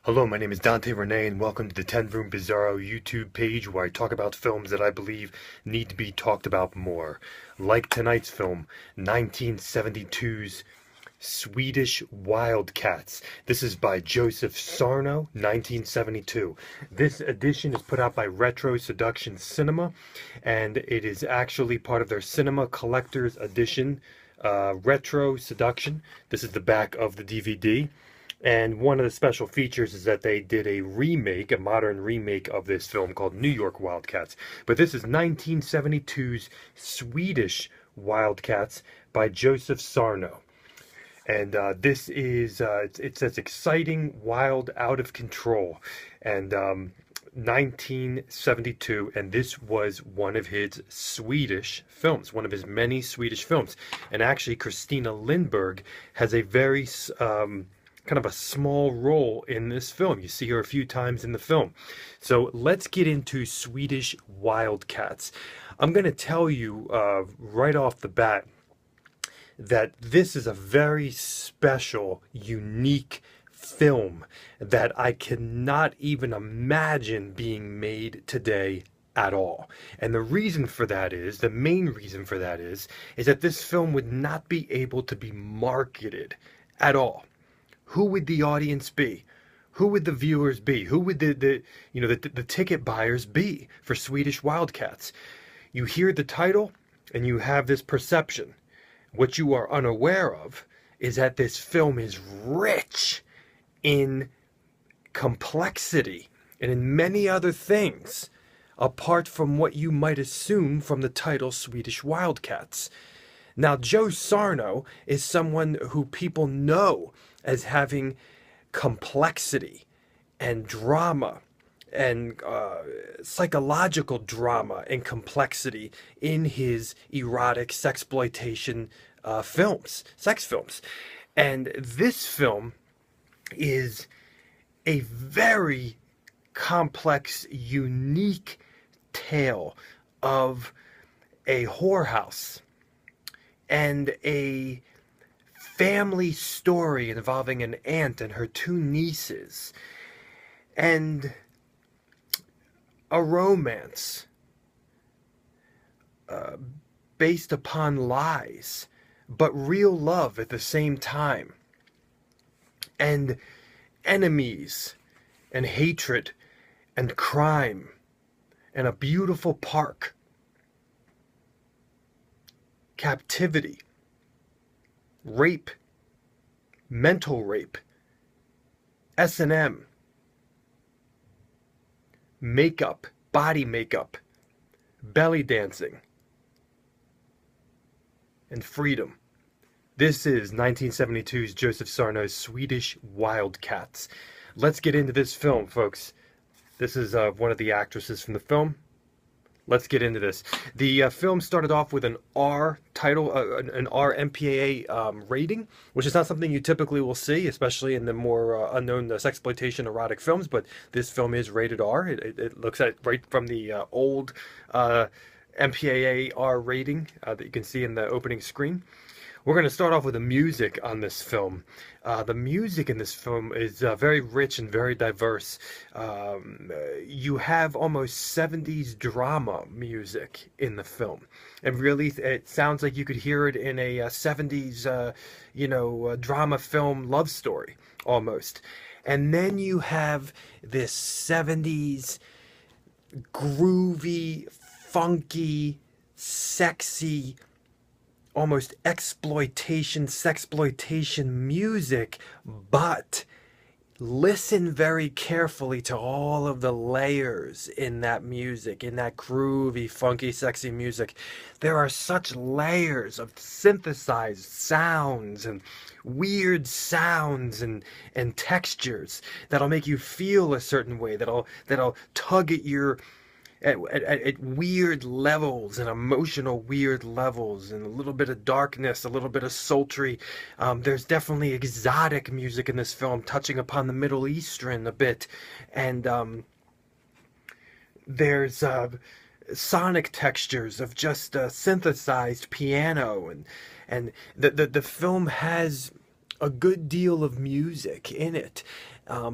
Hello, my name is Dante Renee, and welcome to the 10 Room Bizarro YouTube page where I talk about films that I believe need to be talked about more. Like tonight's film, 1972's Swedish Wildcats. This is by Joseph Sarno, 1972. This edition is put out by Retro Seduction Cinema, and it is actually part of their Cinema Collector's Edition, Retro Seduction. This is the back of the DVD. And one of the special features is that they did a remake, a modern remake of this film called New York Wildcats. But this is 1972's Swedish Wildcats by Joseph Sarno. And this is, it says exciting, wild, out of control. And 1972, and this was one of his Swedish films, one of his many Swedish films. And actually, Christina Lindberg has a very kind of a small role in this film. You see her a few times in the film. So let's get into Swedish Wildcats. I'm going to tell you right off the bat that this is a very special, unique film that I cannot even imagine being made today at all. And the reason for that is, the main reason for that is that this film would not be able to be marketed at all. Who would the audience be? Who would the viewers be? Who would the ticket buyers be for Swedish Wildcats? You hear the title and you have this perception. What you are unaware of is that this film is rich in complexity and in many other things, apart from what you might assume from the title Swedish Wildcats. Now, Joe Sarno is someone who people know as having complexity and drama and psychological drama and complexity in his erotic sexploitation films, sex films. And this film is a very complex, unique tale of a whorehouse and a family story involving an aunt and her two nieces, and a romance based upon lies, but real love at the same time, and enemies, and hatred, and crime, and a beautiful park, captivity, rape, mental rape, S&M, makeup, body makeup, belly dancing, and freedom. This is 1972's Joseph Sarno's Swedish Wildcats. Let's get into this film, folks. This is one of the actresses from the film. Let's get into this. The film started off with an R title, an R MPAA rating, which is not something you typically will see, especially in the more unknown sexploitation erotic films. But this film is rated R. It looks at right from the old MPAA R rating that you can see in the opening screen. We're going to start off with the music on this film. The music in this film is very rich and very diverse. You have almost 70s drama music in the film. And really, it sounds like you could hear it in a 70s, drama film love story, almost. And then you have this 70s groovy, funky, sexy, almost exploitation, sexploitation music, but listen very carefully to all of the layers in that music, in that groovy, funky, sexy music. There are such layers of synthesized sounds and weird sounds and textures that'll make you feel a certain way, that'll tug at your at weird levels and emotional weird levels, and a little bit of darkness, a little bit of sultry. There's definitely exotic music in this film, touching upon the Middle Eastern a bit, and there's sonic textures of just synthesized piano, and the film has a good deal of music in it,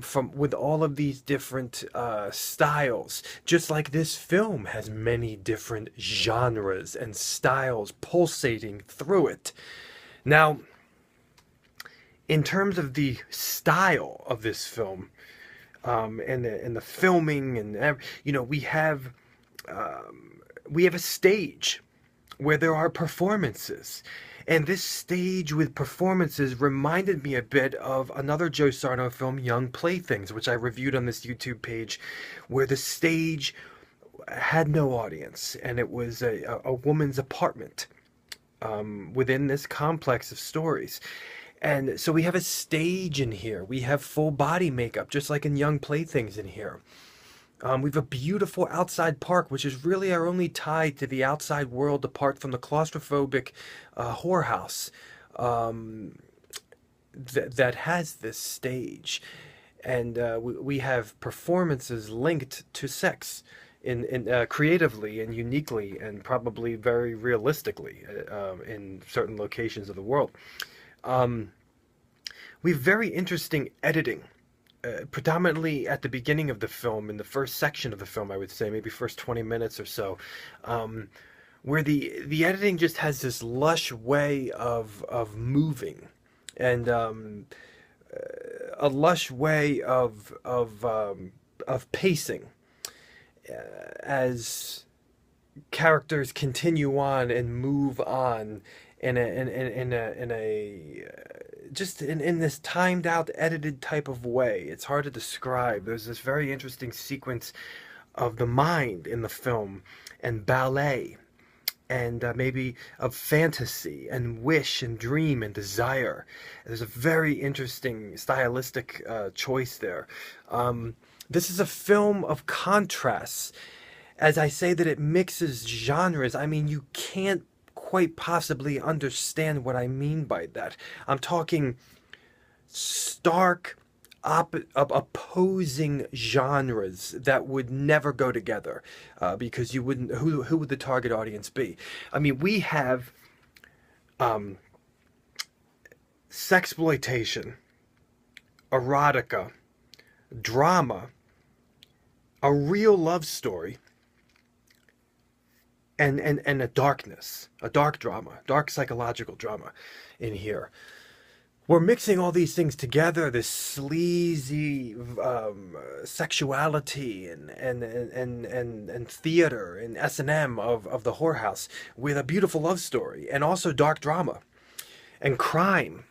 from with all of these different styles. Just like this film has many different genres and styles pulsating through it. Now, in terms of the style of this film, and the filming, and we have a stage where there are performances. And this stage with performances reminded me a bit of another Joe Sarno film, Young Playthings, which I reviewed on this YouTube page, where the stage had no audience, and it was a woman's apartment within this complex of stories. And so we have a stage in here. We have full body makeup, just like in Young Playthings in here. We have a beautiful outside park, which is really our only tie to the outside world apart from the claustrophobic whorehouse that has this stage. And we have performances linked to sex in creatively and uniquely and probably very realistically in certain locations of the world. We have very interesting editing. Predominantly at the beginning of the film, in the first section of the film, I would say, maybe first 20 minutes or so, where the editing just has this lush way of moving, and a lush way of pacing as characters continue on and move on in this timed out, edited type of way. It's hard to describe. There's this very interesting sequence of the mind in the film, and ballet, and maybe of fantasy and wish and dream and desire. There's a very interesting stylistic choice there. This is a film of contrasts. As I say that it mixes genres, I mean, you can't quite possibly understand what I mean by that. I'm talking stark opposing genres that would never go together, because you wouldn't. Who would the target audience be? I mean, we have sexploitation, erotica, drama, a real love story, and a darkness, a dark drama, dark psychological drama in here. We're mixing all these things together, this sleazy sexuality and theater and S&M of the whorehouse, with a beautiful love story, and also dark drama and crime.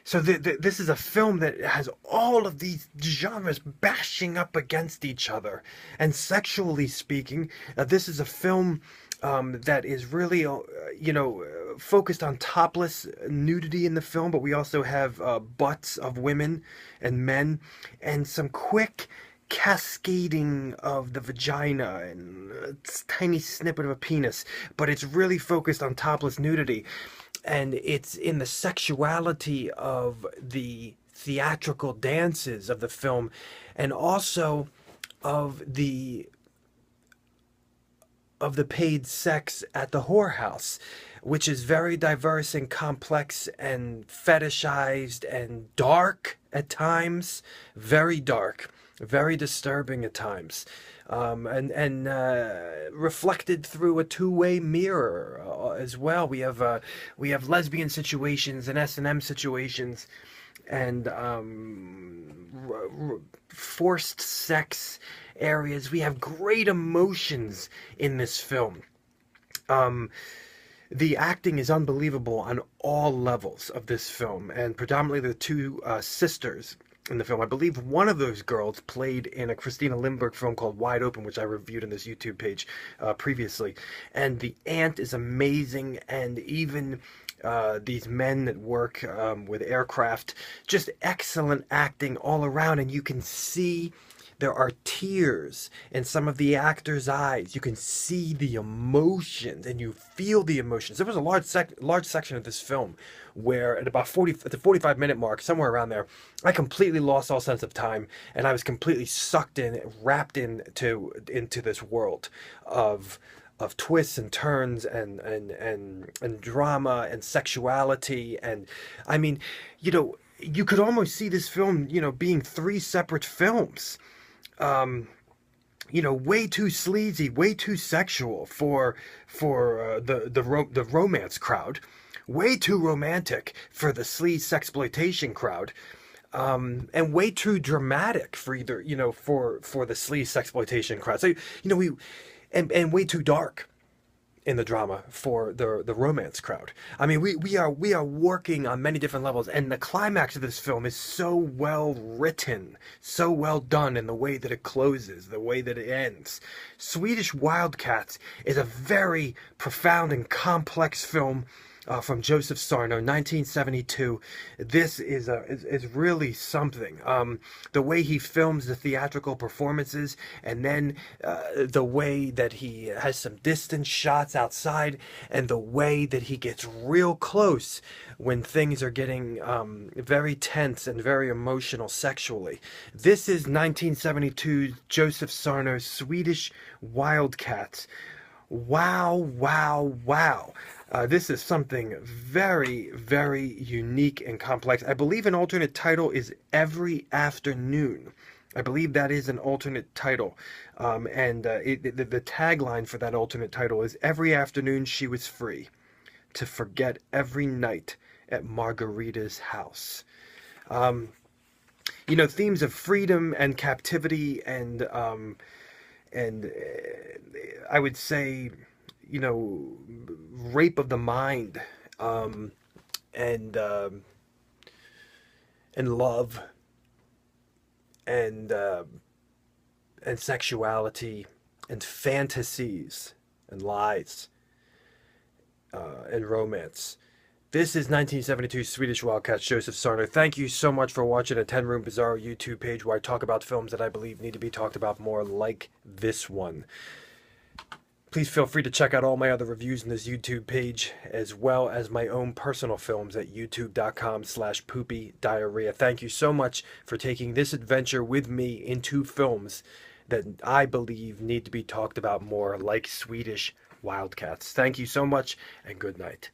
So this is a film that has all of these genres bashing up against each other. And sexually speaking, this is a film that is really, focused on topless nudity in the film, but we also have butts of women and men, and some quick cascading of the vagina and a tiny snippet of a penis, but it's really focused on topless nudity. And it's in the sexuality of the theatrical dances of the film, and also of the paid sex at the whorehouse, which is very diverse and complex and fetishized and dark at times, very dark, very disturbing at times, and reflected through a two-way mirror as well. We have lesbian situations and S&M situations, and forced sex areas. We have great emotions in this film. The acting is unbelievable on all levels of this film, and predominantly the two sisters in the film. I believe one of those girls played in a Christina Lindbergh film called Wide Open, which I reviewed on this YouTube page previously. And the aunt is amazing, and even these men that work with aircraft, just excellent acting all around. And you can see there are tears in some of the actors' eyes. You can see the emotions, and you feel the emotions. There was a large section of this film where at the 45-minute mark, somewhere around there, I completely lost all sense of time, and I was completely sucked in, wrapped into this world of twists and turns and drama and sexuality. And I mean, you could almost see this film, being three separate films. Way too sleazy, way too sexual for the romance crowd, way too romantic for the sleaze sexploitation crowd, and way too dramatic for either for the sleaze sexploitation crowd. So we and way too dark in the drama for the romance crowd. I mean, we are working on many different levels, and the climax of this film is so well written, so well done in the way that it closes, the way that it ends. Swedish Wildcats is a very profound and complex film from Joseph Sarno, 1972. This is really something. The way he films the theatrical performances, and then the way that he has some distance shots outside, and the way that he gets real close when things are getting very tense and very emotional sexually. This is 1972 Joseph Sarno's Swedish Wildcats. Wow, wow, wow. This is something very, very unique and complex. I believe an alternate title is Every Afternoon. I believe that is an alternate title. The tagline for that alternate title is Every Afternoon She Was Free to Forget Every Night at Margarita's House. Themes of freedom and captivity and I would say, rape of the mind, and love, and sexuality, and fantasies, and lies, and romance. This is 1972 Swedish Wildcats, Joseph Sarno. Thank you so much for watching a 10 Room Bizarro YouTube page where I talk about films that I believe need to be talked about more, like this one. Please feel free to check out all my other reviews in this YouTube page, as well as my own personal films at youtube.com/poopydiarrhea. Thank you so much for taking this adventure with me into films that I believe need to be talked about more, like Swedish Wildcats. Thank you so much, and good night.